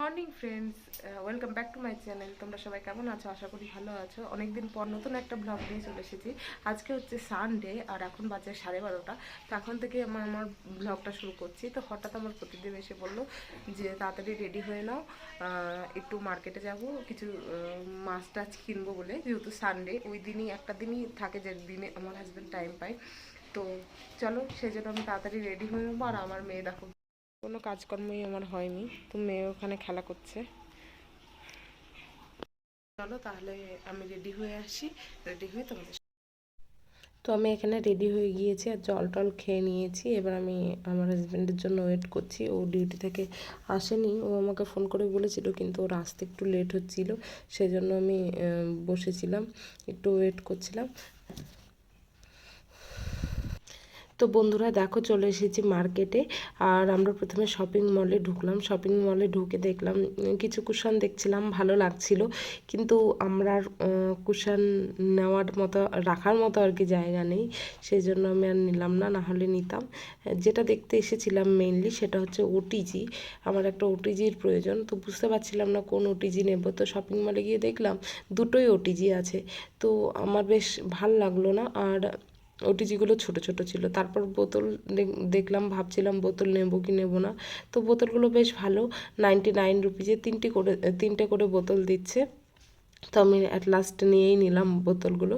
Morning friends, welcome back to my channel. তোমরা সবাই কেমন আছো? আশা করি ভালো আছো। অনেকদিন পর নতুন একটা ব্লগ নিয়ে চলে এসেছি। আজকে হচ্ছে সানডে আর এখন বাজে 12:30। তো এখন থেকে আমার ব্লগটা শুরু করছি। তো হঠাৎ আমার প্রতিদিন এসে বললো যে তাড়াতাড়ি রেডি হয়ে নাও, একটু মার্কেটে যাব, কিছু মাছ টাছ কিনবো বলে। যেহেতু সানডে ওই দিনই একটা দিনই থাকে যে দিনে আমার হাজব্যান্ড টাইম পায়। তো চলো, সেই জন্য আমি তাড়াতাড়ি রেডি হয়ে নেবো। আর আমার মেয়ে দেখো, কোনো কাজকর্মই আমার হয়নি, তো মেয়ে ওখানে খেলা করছে। চলো তাহলে আমি রেডি হয়ে আসি, রেডি হয়ে তোমাদের। তো আমি এখানে রেডি হয়ে গিয়েছি আর জল টল খেয়ে নিয়েছি। এবার আমি আমার হাজব্যান্ডের জন্য ওয়েট করছি। ও ডিউটি থেকে আসেনি, ও আমাকে ফোন করে বলেছিল, কিন্তু ওর আসতে একটু লেট হচ্ছিল, সেজন্য আমি বসেছিলাম, একটু ওয়েট করছিলাম। তো বন্ধুরা দেখো, চলে এসেছি মার্কেটে। আর আমরা প্রথমে শপিং মলে ঢুকলাম। শপিং মলে ঢুকে দেখলাম কিছু কুশন দেখছিলাম, ভালো লাগছিল, কিন্তু আমরা কুশন নেওয়ার মতো, রাখার মতো আর কি জায়গা নেই, সেই জন্য আমি আর নিলাম না, না হলে নিতাম। যেটা দেখতে এসেছিলাম মেইনলি সেটা হচ্ছে ওটিজি। আমার একটা ওটিজির প্রয়োজন, তো বুঝতে পারছিলাম না কোন ওটিজি নেব। তো শপিং মলে গিয়ে দেখলাম দুটোই ওটিজি আছে। তো আমার বেশ ভাল লাগলো না, আর ওটিজিগুলো ছোট ছোট ছিল। তারপর বোতল দেখলাম, ভাবছিলাম বোতল নেব কি নেব না। তো বোতলগুলো বেশ ভালো, 99 রুপিজে তিনটে করে বোতল দিচ্ছে। তো আমি অ্যাট লাস্ট নিয়েই নিলাম বোতলগুলো।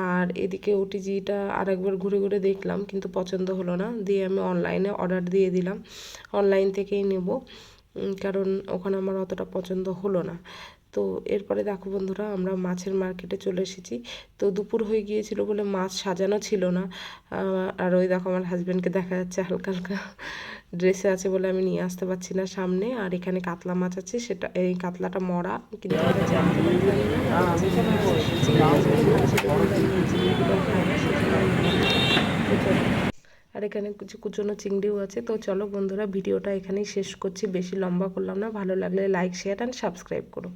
আর এদিকে ওটিজিটা আরেকবার ঘুরে ঘুরে দেখলাম, কিন্তু পছন্দ হলো না, দিয়ে আমি অনলাইনে অর্ডার দিয়ে দিলাম। অনলাইন থেকেই নেব, কারণ ওখানে আমার অতটা পছন্দ হলো না। তো এরপরে দেখো বন্ধুরা, আমরা মাছের মার্কেটে চলে এসেছি। তো দুপুর হয়ে গিয়েছিল বলে মাছ সাজানো ছিল না। আর ওই দেখো, আমার হাজব্যান্ডকে দেখা যাচ্ছে হালকা হালকা ড্রেসে আছে বলে আমি নিয়ে আসতে পারছি না সামনে। আর এখানে কাতলা মাছ আছে, সেটা এই কাতলাটা মরা, কিন্তু এটা জানতে পারলাম না। চিংড়ি মাছগুলো ভালো ছিল বলে আমি চিংড়িগুলো খাই না, সেজন্য আমি নিলাম না। তো চলো, আর এখানে কিছু কুচনো চিংড়িও আছে। তো চলো বন্ধুরা, ভিডিওটা এখানেই শেষ করছি, বেশি লম্বা করলাম না। ভালো লাগলে লাইক, শেয়ার অ্যান্ড সাবস্ক্রাইব করো।